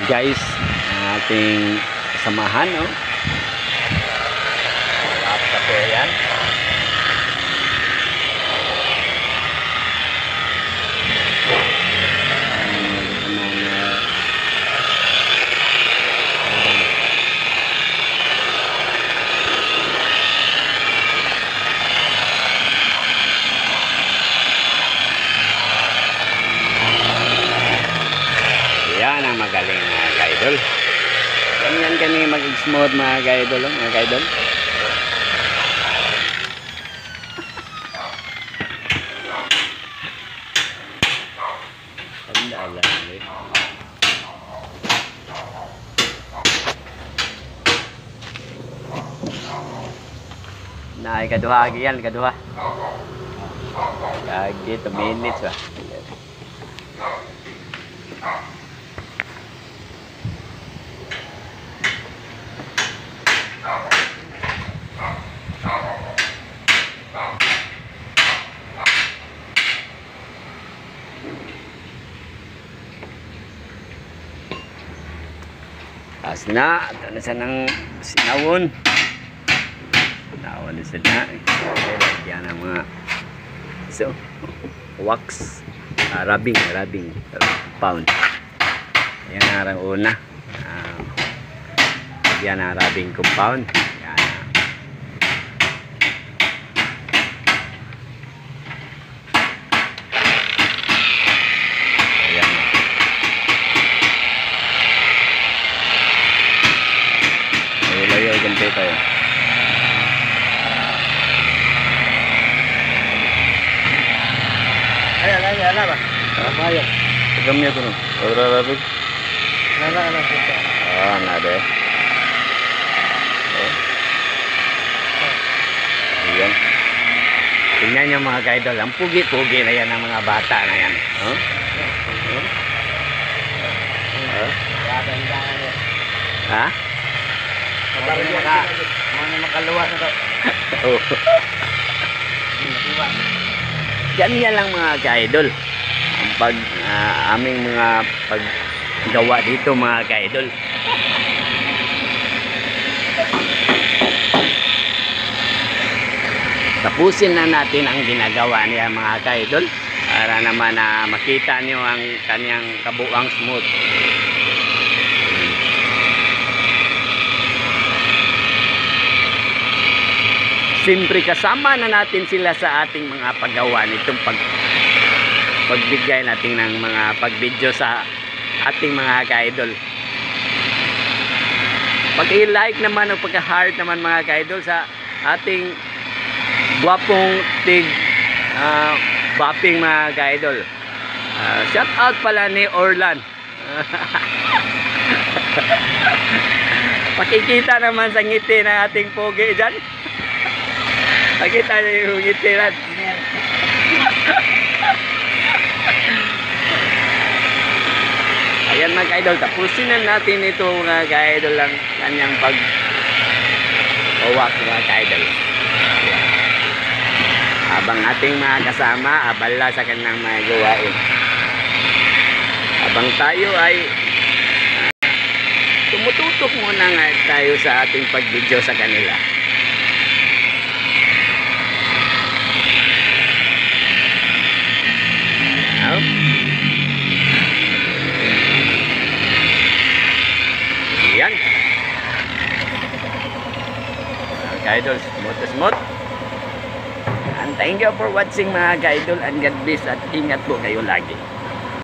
Guys, ang ating kasamahan, no? Tapos po yan. Yan ang magaling mga ka-idol. Ganyan kami mag-smooth mga ka-idol, mga ka-idol. Tanda lang eh. Nah, kaduha lagi yan, kaduha. Lagi 2 minutes ba. Asna, ito na siya ng sinawon. Sinawon na siya na. Lagyan ng mga wax. Rubbing pound. Ayan ang una. Lagyan ng rubbing compound. Ganti tayo. Ayan ba? Ayan. Pagamnya ko nun. Rabi. Nala. Nada eh. Ayan. Tingnan nyo mga ka-idol. Ang pugi-pugi na yan ng mga bata na yan. Ha? Mga makaluwas na to. Ganyan lang mga ka-idol ang aming mga paggawa dito mga ka-idol. Tapusin na natin ang ginagawa niya mga ka-idol para naman makita nyo ang kanyang kabuang smooth. Siyempre kasama na natin sila sa ating mga paggawa nitong pagbigay natin ng mga pag-video sa ating mga ka-idol. Pag-i-like naman o pag-heart naman mga ka-idol sa ating gwapong bopping mga ka-idol. Shout out pala ni Orlan. Pakikita naman sa ngiti ng ating pogi dyan. Nakita niyo yung ngitiran. Ayan mga ka-idol, tapusin na natin ito mga ka-idol lang kanyang pag-uwak mga ka-idol. Habang ating mga kasama, abala sa kanilang mga gawain. Habang tayo ay tumututok muna nga tayo sa ating pag-video sa kanila. Yan ka-idol, smooth. And thank you for watching mga ka-idol, and God bless at ingat po kayo lagi.